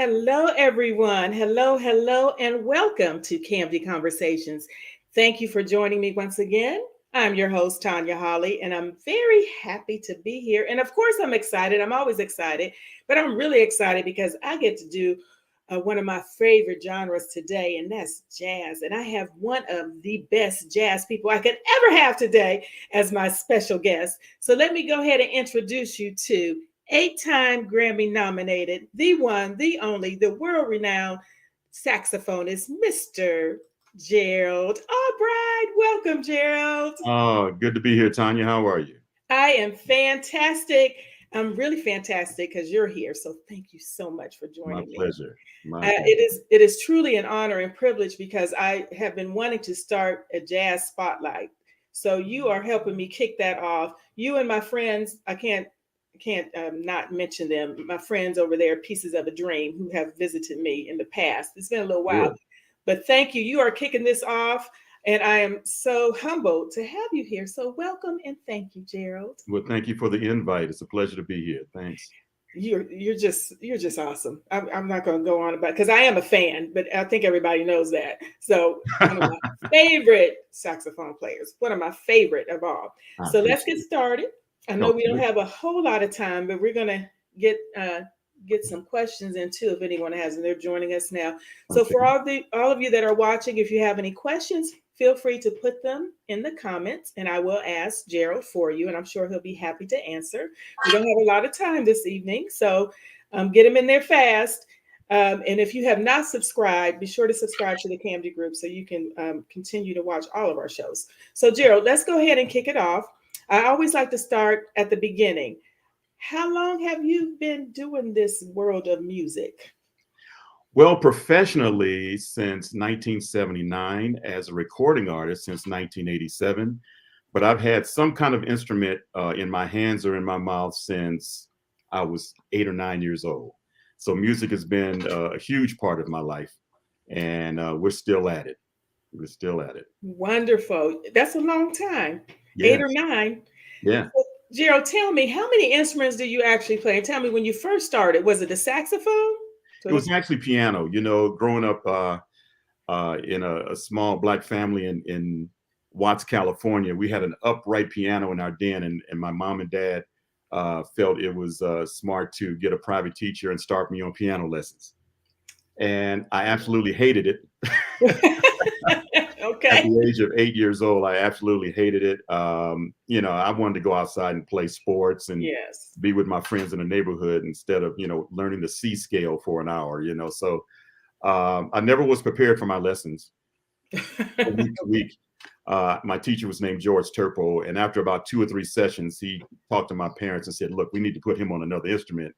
Hello, everyone. Hello, hello, and welcome to KMD Conversations. Thank you for joining me once again. I'm your host, Tanya Hawley, and I'm very happy to be here. And of course, I'm excited. I'm always excited, but I'm really excited because I get to do one of my favorite genres today, and that's jazz. And I have one of the best jazz people I could ever have today as my special guest. So let me go ahead and introduce you to eight-time Grammy nominated, the one, the only, the world-renowned saxophonist, Mr. Gerald Albright. Welcome, Gerald. Oh, good to be here, Tanya. How are you? I am fantastic. I'm really fantastic because you're here. So thank you so much for My joining me. pleasure. My pleasure. It is truly an honor and privilege because I have been wanting to start a jazz spotlight. So you are helping me kick that off. You and my friends, I can't not mention them. My friends over there, Pieces of a Dream, who have visited me in the past. It's been a little while, Good. but thank you. You are kicking this off, and I am so humbled to have you here. So welcome and thank you, Gerald. Well, thank you for the invite. It's a pleasure to be here. Thanks. You're just awesome. I'm not going to go on about because I am a fan, but I think everybody knows that. So one of my favorite saxophone players, one of my favorite of all. I So let's appreciate get it. started. I know we don't Okay. have a whole lot of time, but we're gonna get some questions in too if anyone has, and they're joining us now. So Okay. for all of you that are watching, if you have any questions, feel free to put them in the comments, and I will ask Gerald for you, and I'm sure he'll be happy to answer. We don't have a lot of time this evening, so get them in there fast. And if you have not subscribed, be sure to subscribe to the KMD group so you can continue to watch all of our shows. So Gerald, let's go ahead and kick it off. I always like to start at the beginning. How long have you been doing this world of music? Well, professionally, since 1979, as a recording artist since 1987, but I've had some kind of instrument in my hands or in my mouth since I was 8 or 9 years old. So music has been a huge part of my life, and we're still at it. We're still at it. Wonderful. That's a long time. 8 or 9. Yeah. So, Gerald, tell me, how many instruments do you actually play? And tell me when you first started, was it the saxophone? It So was actually piano. Growing up in a small black family in Watts, California, we had an upright piano in our den, and my mom and dad felt it was smart to get a private teacher and start me on piano lessons. And I absolutely hated it. At okay. the age of 8 years old, I absolutely hated it. I wanted to go outside and play sports and Yes. be with my friends in the neighborhood instead of, learning the C scale for an hour, So I never was prepared for my lessons from week to week. My teacher was named George Turpo. And after about 2 or 3 sessions, he talked to my parents and said, look, we need to put him on another instrument.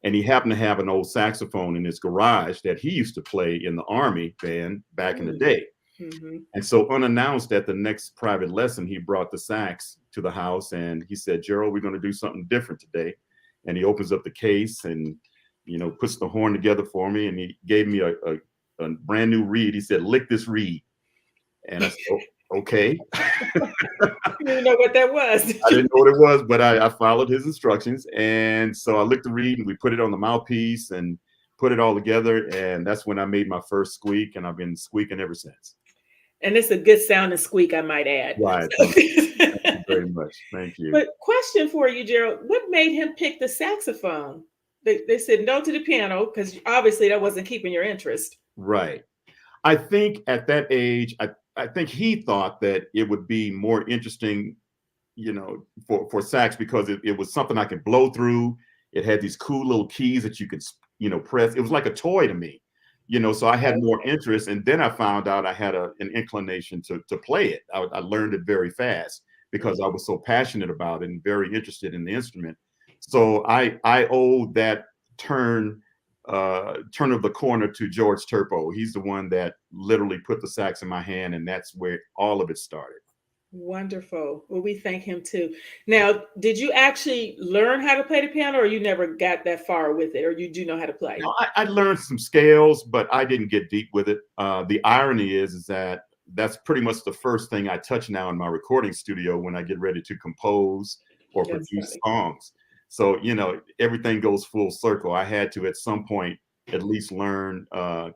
And he happened to have an old saxophone in his garage that he used to play in the Army band back in the day. Mm-hmm. And so unannounced at the next private lesson, he brought the sax to the house and he said, Gerald, we're going to do something different today. And he opens up the case and, puts the horn together for me. And he gave me a brand new reed. He said, lick this reed. And I said, oh, okay. You didn't know what that was. I didn't know what it was, but I followed his instructions. And so I licked the reed and we put it on the mouthpiece and put it all together. And that's when I made my first squeak. And I've been squeaking ever since. And it's a good sounding squeak, I might add. Right. Thank you very much. Thank you. But question for you, Gerald, what made him pick the saxophone? They said no to the piano because obviously that wasn't keeping your interest. Right. I think at that age, I think he thought that it would be more interesting, for sax because it was something I could blow through. It had these cool little keys that you could, press. It was like a toy to me, so I had more interest. And then I found out I had an inclination to play it. I learned it very fast because I was so passionate about it and very interested in the instrument. So I owe that turn of the corner to George Turpo. He's the one that literally put the sax in my hand, and that's where all of it started. Wonderful. Well, we thank him too. Now, did you actually learn how to play the piano, or you never got that far with it, or you do know how to play? No, I learned some scales, but I didn't get deep with it. The irony is that that's pretty much the first thing I touch now in my recording studio when I get ready to compose or That's produce funny. songs. So, everything goes full circle. I had to, at some point, at least learn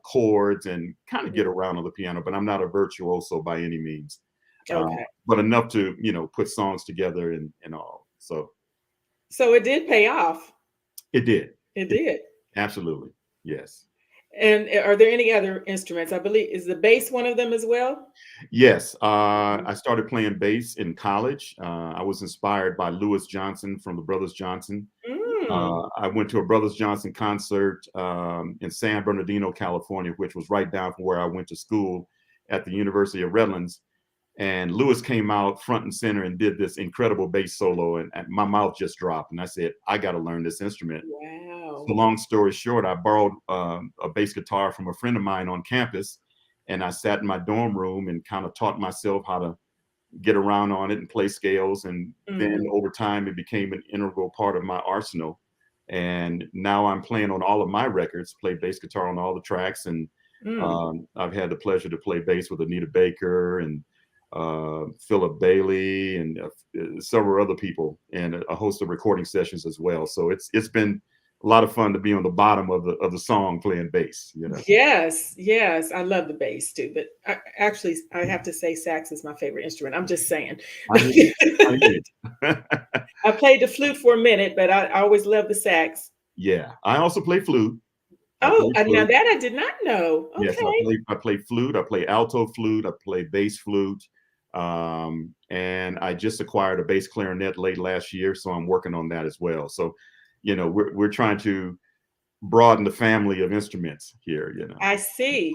chords and kind of get around on the piano, but I'm not a virtuoso by any means. Okay. But enough to, put songs together and all. So So it did pay off. it did. It did. Absolutely. Yes. And are there any other instruments? I believe, is the bass one of them as well? Yes. I started playing bass in college. I was inspired by Louis Johnson from the Brothers Johnson. I went to a Brothers Johnson concert in San Bernardino, California, which was right down from where I went to school at the University of Redlands. And Louis came out front and center and did this incredible bass solo, and my mouth just dropped. And I said, I got to learn this instrument. Wow. So long story short, I borrowed a bass guitar from a friend of mine on campus, and I sat in my dorm room and kind of taught myself how to get around on it and play scales. And then over time, it became an integral part of my arsenal. And now I'm playing on all of my records, play bass guitar on all the tracks. And I've had the pleasure to play bass with Anita Baker and Philip Bailey and several other people, and a host of recording sessions as well. So it's been a lot of fun to be on the bottom of the song playing bass. Yes, I love the bass too. But I have to say, sax is my favorite instrument. I'm just saying. I played the flute for a minute, but I always loved the sax. Yeah, I also play flute. Now that I did not know. Okay. Yes, I play flute. I play alto flute. I play bass flute. And I just acquired a bass clarinet late last year, so I'm working on that as well. So, we're trying to broaden the family of instruments here. I see.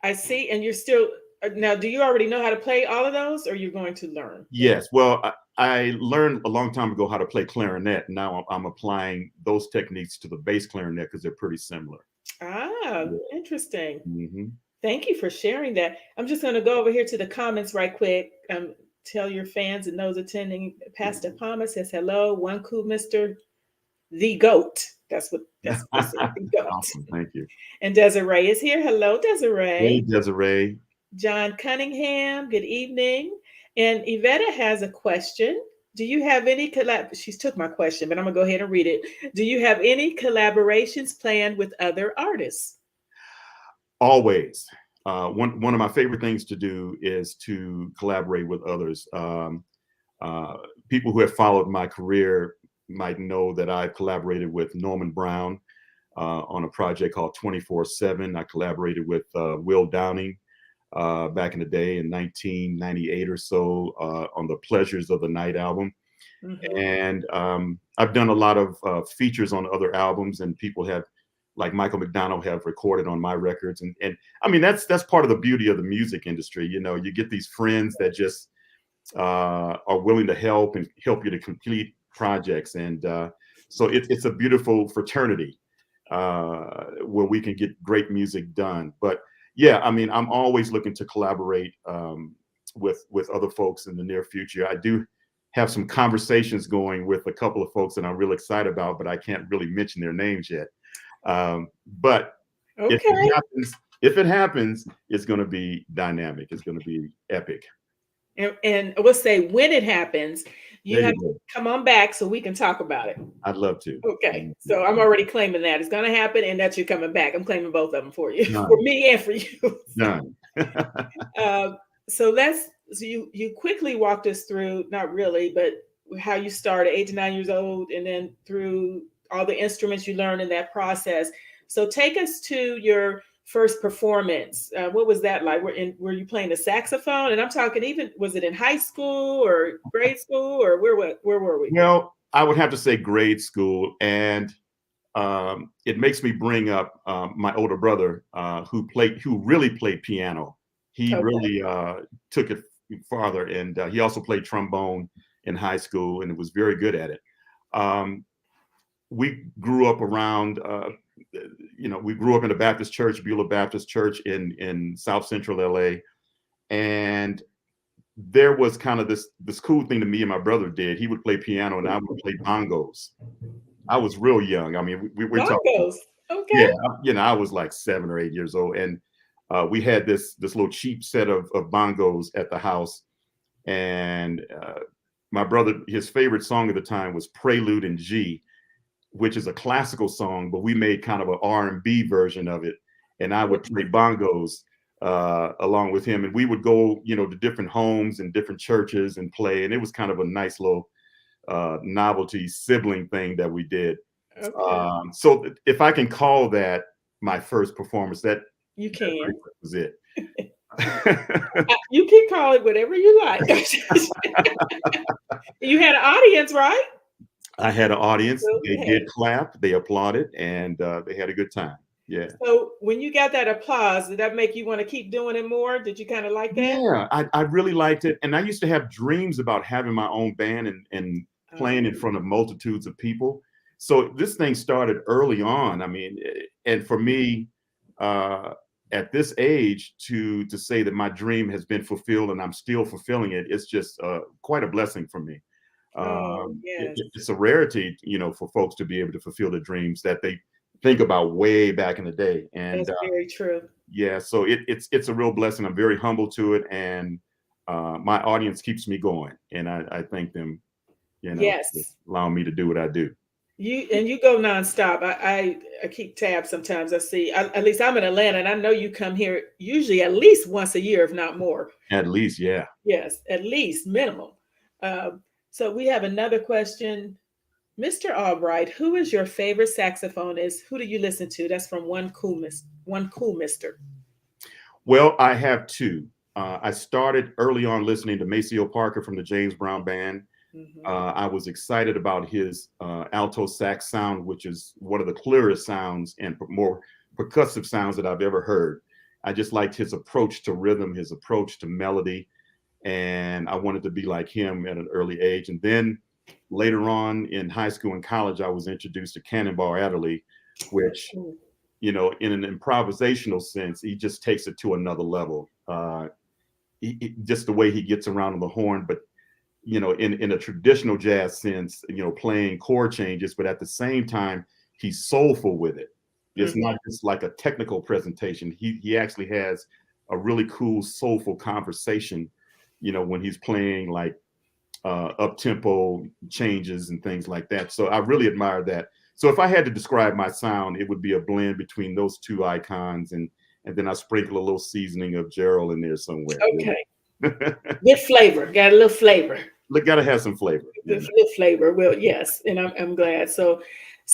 And you're still now. Do you already know how to play all of those, or you're going to learn? Yes. Well, I learned a long time ago how to play clarinet. Now I'm applying those techniques to the bass clarinet because they're pretty similar. Interesting. Mm-hmm. Thank you for sharing that. I'm just going to go over here to the comments right quick. Tell your fans and those attending. Pastor Palmer says, hello, one cool Mr. The Goat. That's what the Goat. Awesome. Thank you. And Desiree is here. Hello, Desiree. Hey, Desiree. John Cunningham, good evening. And Yvette has a question. Do you have any She took my question, but I'm going to go ahead and read it. Do you have any collaborations planned with other artists? Always. One of my favorite things to do is to collaborate with others. People who have followed my career might know that I've collaborated with Norman Brown on a project called 24/7. I collaborated with Will Downing back in the day in 1998 or so on the Pleasures of the Night album. And I've done a lot of features on other albums, and people have, like Michael McDonald, have recorded on my records. And I mean, that's part of the beauty of the music industry. You get these friends that just are willing to help you to complete projects. And so it's a beautiful fraternity where we can get great music done. But yeah, I mean, I'm always looking to collaborate with other folks in the near future. I do have some conversations going with a couple of folks that I'm really excited about, but I can't really mention their names yet. But okay. if it happens, it's going to be dynamic. It's going to be epic. And we'll say when it happens, you have to come on back so we can talk about it. I'd love to. Okay. So I'm already claiming that it's going to happen and that you're coming back. I'm claiming both of them for you, for me and for you. None. So you quickly walked us through, not really, but how you started 8 to 9 years old and then through all the instruments you learned in that process. So take us to your first performance. What was that like? Were you playing the saxophone? And I'm talking was it in high school or grade school, or where were we? Well, I would have to say grade school. And it makes me bring up my older brother who really played piano. He really took it farther. And he also played trombone in high school and was very good at it. We grew up around, we grew up in a Baptist church, Beulah Baptist Church in South Central LA. And there was kind of this cool thing that me and my brother did. He would play piano and I would play bongos. I was real young. I mean, we were bongos. Okay. Yeah, I was like 7 or 8 years old. And we had this little cheap set of bongos at the house. And my brother, his favorite song at the time was Prelude in G. which is a classical song, but we made kind of an R&B version of it. And I would play bongos along with him. And we would go, you know, to different homes and different churches and play. And it was kind of a nice little novelty sibling thing that we did. Okay. So if I can call that my first performance, that you can. That was it. You can call it whatever you like. You had an audience, right? I had an audience. Okay. They did clap, they applauded, and they had a good time. Yeah. So when you got that applause, did that make you want to keep doing it more? Did you kind of like that? Yeah, I really liked it. And I used to have dreams about having my own band and playing in front of multitudes of people. So this thing started early on. I mean, and for me, at this age, to say that my dream has been fulfilled and I'm still fulfilling it, it's just quite a blessing for me. Yes. It's a rarity, you know, for folks to be able to fulfill the dreams that they think about way back in the day. And that's very true. Yeah, so it's a real blessing. I'm very humble to it, and my audience keeps me going, and I thank them, you know, yes, for allowing me to do what I do. You go nonstop. I keep tabs sometimes. I see, at least I'm in Atlanta, and I know you come here usually at least once a year, if not more. At least, yeah. Yes, at least minimum. So we have another question. Mr. Albright, who is your favorite saxophonist? Who do you listen to? That's from One Cool Mister. Well, I have two. I started early on listening to Maceo Parker from the James Brown Band. Mm-hmm. I was excited about his alto sax sound, which is one of the clearest sounds and more percussive sounds that I've ever heard. I just liked his approach to rhythm, his approach to melody, and I wanted to be like him at an early age. And then later on in high school and college, I was introduced to Cannonball Adderley, which, you know, in an improvisational sense, he just takes it to another level. Just the way he gets around on the horn, but you know, in a traditional jazz sense, you know, playing chord changes, but at the same time, he's soulful with it. It's not just like a technical presentation. He actually has a really cool, soulful conversation, you know, when he's playing like up-tempo changes and things like that. So I really admire that. So if I had to describe my sound, it would be a blend between those two icons, and then I sprinkle a little seasoning of Gerald in there somewhere. Okay. Good flavor. Got a little flavor. Got to have some flavor. Good flavor. Well, yes, and I'm glad. So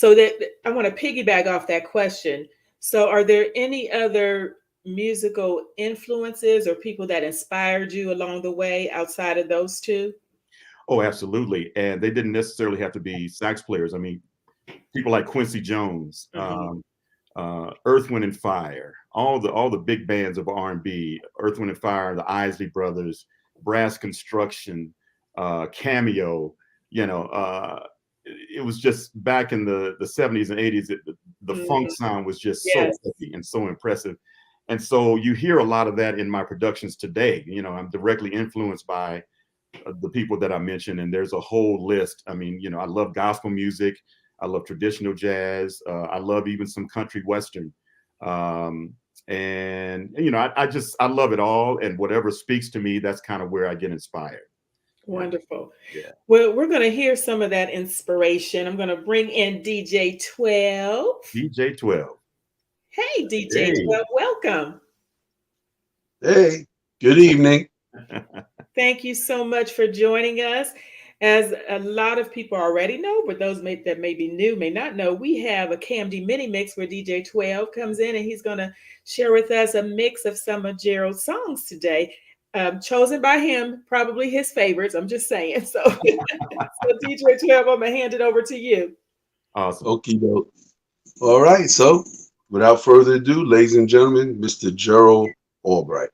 that I want to piggyback off that question. So are there any other musical influences or people that inspired you along the way outside of those two? Oh, absolutely. And they didn't necessarily have to be sax players. I mean, people like Quincy Jones, Earth, Wind and Fire, all the big bands of R&B, Earth, Wind and Fire, the Isley Brothers, Brass Construction, Cameo. You know, it was just back in the 70s and 80s. The funk sound was just so heavy and so impressive. And so you hear a lot of that in my productions today. You know, I'm directly influenced by the people that I mentioned, and there's a whole list. I mean, you know, I love gospel music. I love traditional jazz. I love even some country western. And, you know, I love it all. And whatever speaks to me, that's kind of where I get inspired. Wonderful. Yeah. Well, we're going to hear some of that inspiration. I'm going to bring in DJ 12. DJ 12. Hey, DJ 12, welcome. Hey, good evening. Thank you so much for joining us. As a lot of people already know, but those that may be new may not know, we have a KMD Mini mix where DJ 12 comes in and he's going to share with us a mix of some of Gerald's songs today, chosen by him, probably his favorites. I'm just saying. So, DJ 12, I'm going to hand it over to you. Awesome. Okay, doke. All right. So, without further ado, ladies and gentlemen, Mr. Gerald Albright.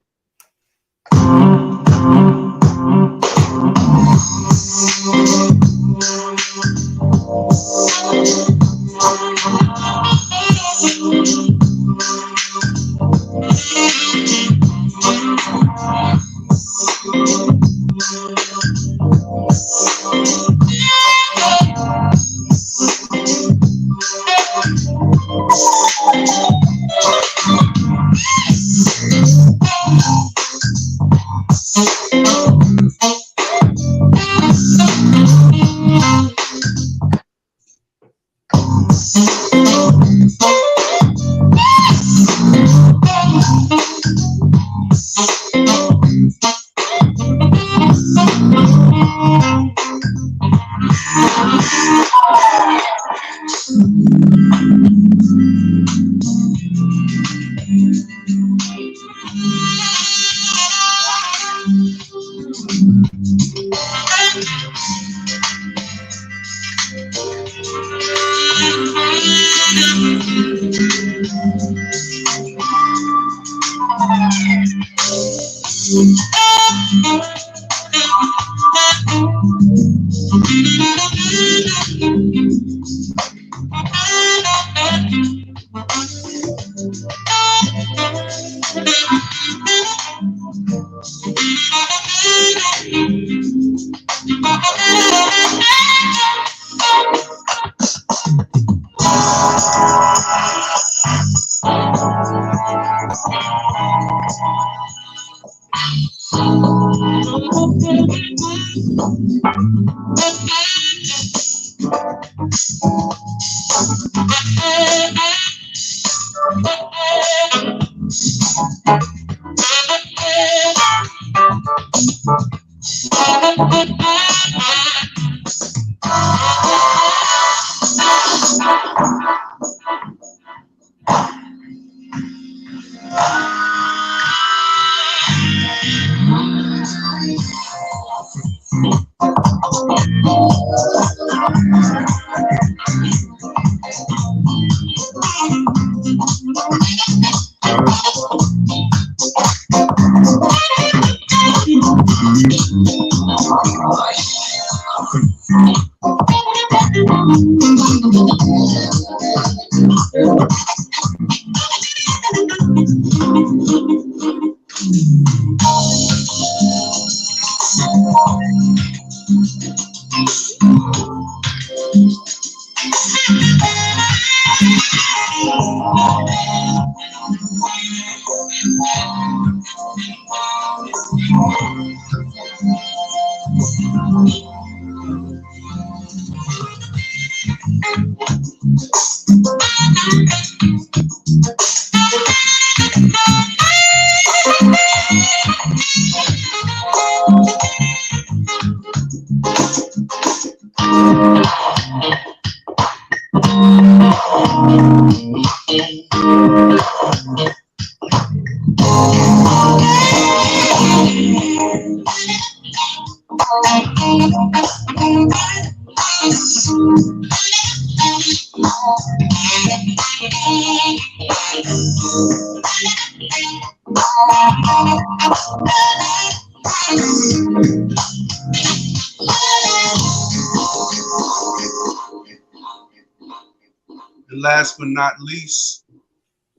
And last but not least,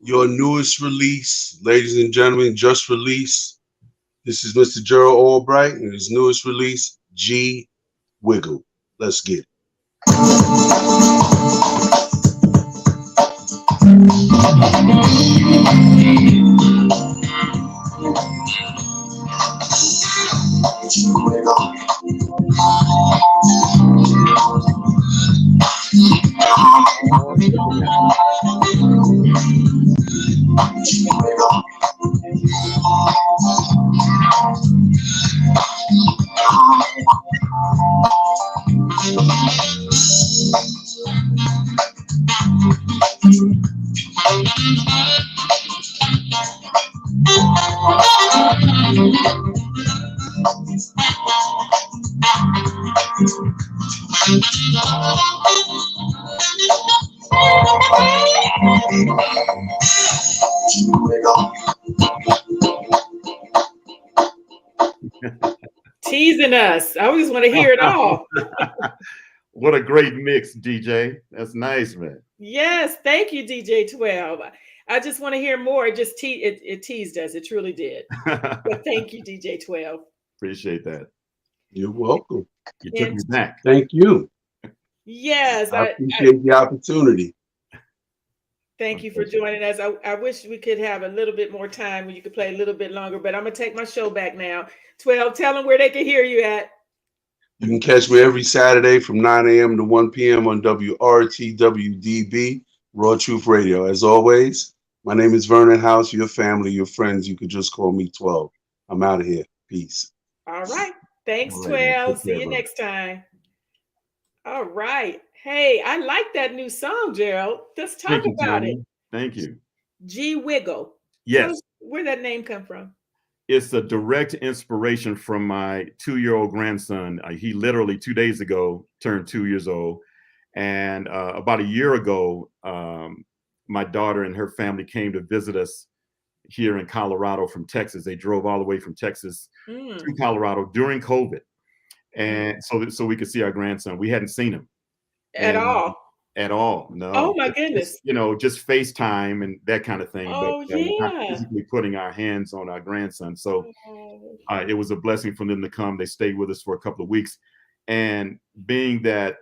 your newest release, ladies and gentlemen, just released. This is Mr. Gerald Albright and his newest release, G Wiggle. Let's get it. Teasing us. I always want to hear it all. What a great mix, DJ. That's nice, man. Yes, thank you, DJ 12. I just want to hear more. It teased us. It truly did. But thank you, DJ 12. Appreciate that. You're welcome. You took me back. Thank you. Yes, I appreciate the opportunity. Thank you for joining us. I wish we could have a little bit more time when you could play a little bit longer, but I'm going to take my show back now. 12, tell them where they can hear you at. You can catch me every Saturday from 9 a.m. to 1 p.m. on WRTWDB, Raw Truth Radio. As always, my name is Vernon House. Your family, your friends, you could just call me 12. I'm out of here. Peace. All right. Thanks, All right, 12. take See care, you brother. next time. All right. Hey, I like that new song, Gerald. Let's talk Thank you, about it. Tony. Thank you. G Wiggle. Tell Yes, us where that name come from. it's a direct inspiration from my 2-year-old grandson. He literally 2 days ago turned 2 years old. And about a year ago, my daughter and her family came to visit us here in Colorado from Texas. They drove all the way from Texas Mm. to Colorado during COVID, and so we could see our grandson. We hadn't seen him At all. at all. No. Oh my goodness. Just FaceTime and that kind of thing. Oh But not yeah. physically putting our hands on our grandson. So Oh. it was a blessing for them to come. They stayed with us for a couple of weeks. And being that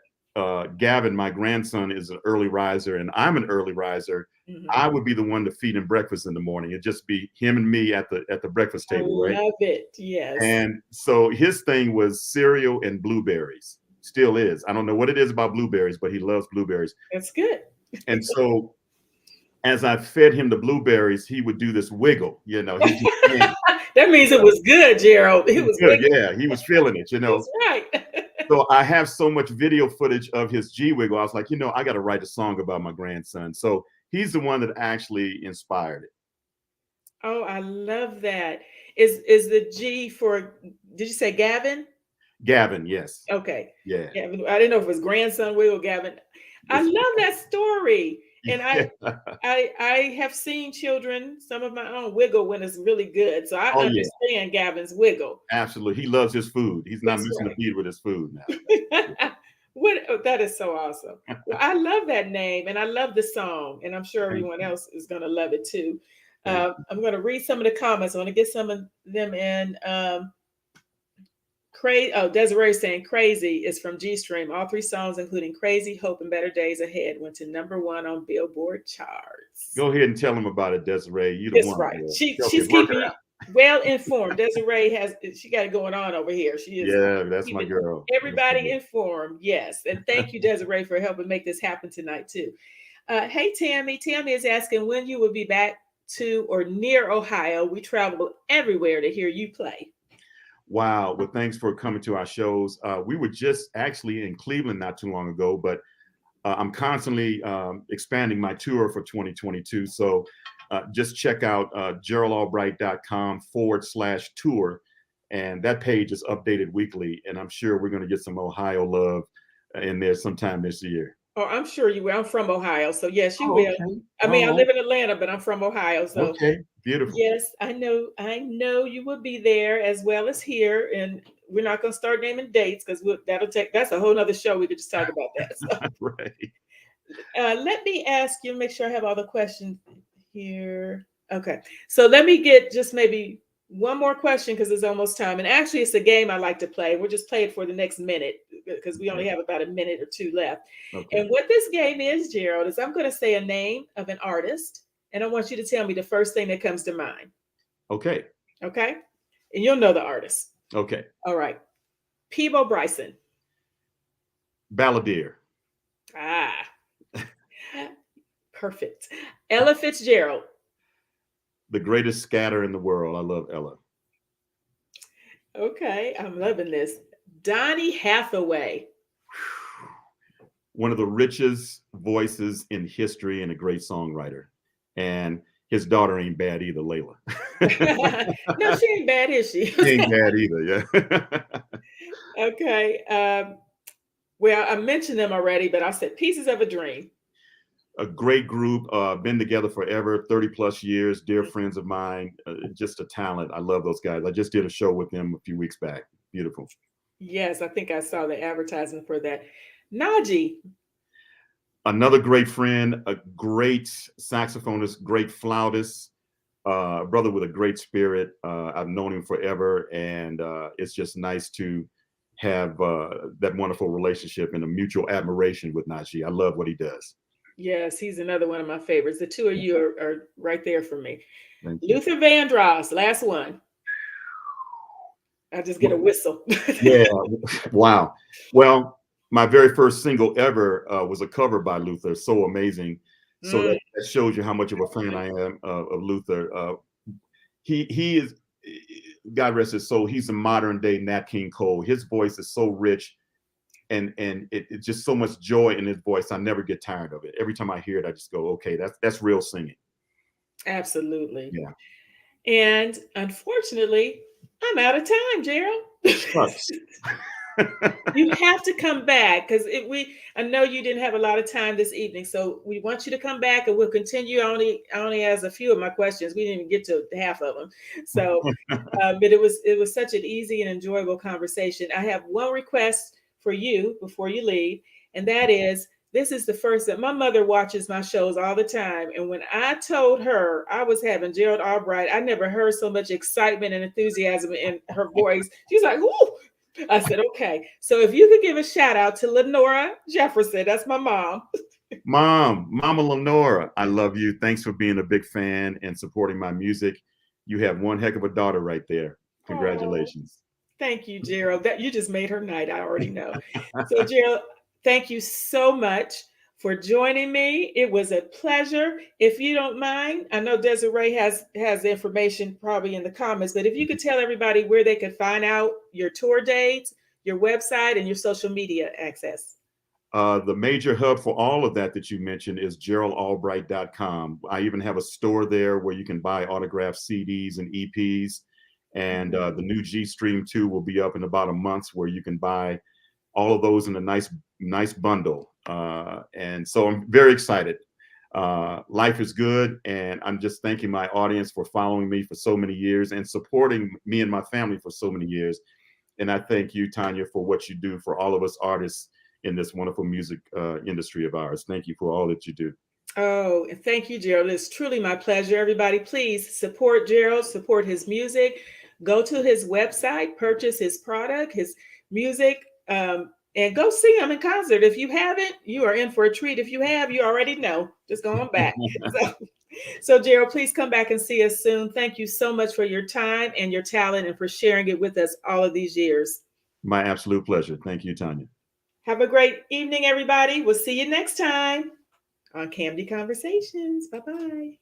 Gavin, my grandson, is an early riser and I'm an early riser, I would be the one to feed him breakfast in the morning. It'd just be him and me at the breakfast table, right? I love it. Yes. And so his thing was cereal and blueberries. Still is. I don't know what it is about blueberries, but he loves blueberries. That's good. And so as I fed him the blueberries, he would do this wiggle, That means it was good, Gerald. It was good. Yeah, he was feeling it, That's right. So I have so much video footage of his G wiggle. I was like, I got to write a song about my grandson. So he's the one that actually inspired it. Oh, I love that. Is the G for, did you say Gavin? Gavin, yes. Okay. Yeah. Gavin. I didn't know if it was grandson Will or Gavin. I love that story. And I have seen children, some of my own, wiggle when it's really good. So I understand Gavin's wiggle. Absolutely. He loves his food. He's not missing a beat with his food now. That is so awesome. Well, I love that name and I love the song. And I'm sure everyone else is going to love it too. I'm going to read some of the comments. I want to get some of them in. Desiree saying Crazy is from G Stream. All 3 songs, including Crazy, Hope, and Better Days Ahead, went to #1 on Billboard charts. Go ahead and tell them about it, Desiree. You That's right. She's keeping well informed. Desiree she got it going on over here. She is. Yeah, that's my girl. Everybody informed. Yes. And thank you, Desiree, for helping make this happen tonight too. Hey, Tammy. Tammy is asking when you will be back to or near Ohio. We travel everywhere to hear you play. Wow. Well, thanks for coming to our shows. We were just actually in Cleveland not too long ago, but I'm constantly expanding my tour for 2022. So just check out geraldalbright.com/tour. And that page is updated weekly. And I'm sure we're going to get some Ohio love in there sometime this year. Oh, I'm sure you will. I'm from Ohio. So yes, you will. Okay. I mean, I live in Atlanta, but I'm from Ohio. So okay, beautiful. Yes, I know you will be there as well as here. And we're not going to start naming dates because that's a whole nother show. We could just talk about that. So. Right. Let me ask you, make sure I have all the questions here. Okay. So let me get just maybe one more question because it's almost time. And actually, it's a game I like to play. We'll just play it for the next minute because we only have about a minute or 2 left. Okay. And what this game is, Gerald, is I'm going to say a name of an artist. And I want you to tell me the first thing that comes to mind. Okay. Okay. And you'll know the artist. Okay. All right. Peebo Bryson. Balladeer. Ah. Perfect. Ella Fitzgerald. The greatest scatter in the world. I love Ella. Okay. I'm loving this. Donny Hathaway. One of the richest voices in history and a great songwriter. And his daughter ain't bad either, Layla. No, she ain't bad, is she? She ain't bad either, yeah. Okay. Well, I mentioned them already, but I said Pieces of a Dream. A great group, been together forever, 30 plus years, dear friends of mine, just a talent. I love those guys. I just did a show with them a few weeks back. Beautiful. Yes, I think I saw the advertisement for that. Najee. Another great friend, a great saxophonist, great flautist, brother with a great spirit. I've known him forever, and it's just nice to have that wonderful relationship and a mutual admiration with Najee. I love what he does. Yes, he's another one of my favorites. The two of you are right there for me. Luther Vandross, last one. I just get a whistle. Yeah, wow. Well, my very first single ever was a cover by Luther. So amazing. So that shows you how much of a fan I am of Luther. He is, God rest his soul, he's a modern day Nat King Cole. His voice is so rich. And it's just so much joy in his voice. I never get tired of it. Every time I hear it, I just go, okay, that's real singing. Absolutely. Yeah. And unfortunately, I'm out of time, Gerald. You have to come back because I know you didn't have a lot of time this evening, so we want you to come back, and we'll continue. Only as a few of my questions. We didn't even get to half of them. So, but it was such an easy and enjoyable conversation. I have one request for you before you leave, and that is, this is the first that my mother watches my shows all the time. And when I told her I was having Gerald Albright, I never heard so much excitement and enthusiasm in her voice. She's like, "Ooh." I said, okay. So if you could give a shout out to Lenora Jefferson, that's my mom. Mama Lenora, I love you. Thanks for being a big fan and supporting my music. You have one heck of a daughter right there. Congratulations. Oh, thank you, Gerald. That you just made her night. I already know. So, Gerald, thank you so much for joining me. It was a pleasure. If you don't mind, I know Desiree has the information probably in the comments, but if you could tell everybody where they could find out your tour dates, your website, and your social media access. The major hub for all of that you mentioned is GeraldAlbright.com. I even have a store there where you can buy autographed CDs and EPs. And the new G Stream 2 will be up in about a month, where you can buy all of those in a nice bundle. And so I'm very excited. Life is good. And I'm just thanking my audience for following me for so many years and supporting me and my family for so many years. And I thank you, Tanya, for what you do for all of us artists in this wonderful music industry of ours. Thank you for all that you do. Oh, and thank you, Gerald. It's truly my pleasure. Everybody, please support Gerald, support his music. Go to his website, purchase his product, his music, and go see him in concert. If you haven't, you are in for a treat. If you have, you already know. Just go on back. So, Gerald, please come back and see us soon. Thank you so much for your time and your talent and for sharing it with us all of these years. My absolute pleasure. Thank you, Tanya. Have a great evening, everybody. We'll see you next time on KAMDI Konversations. Bye-bye.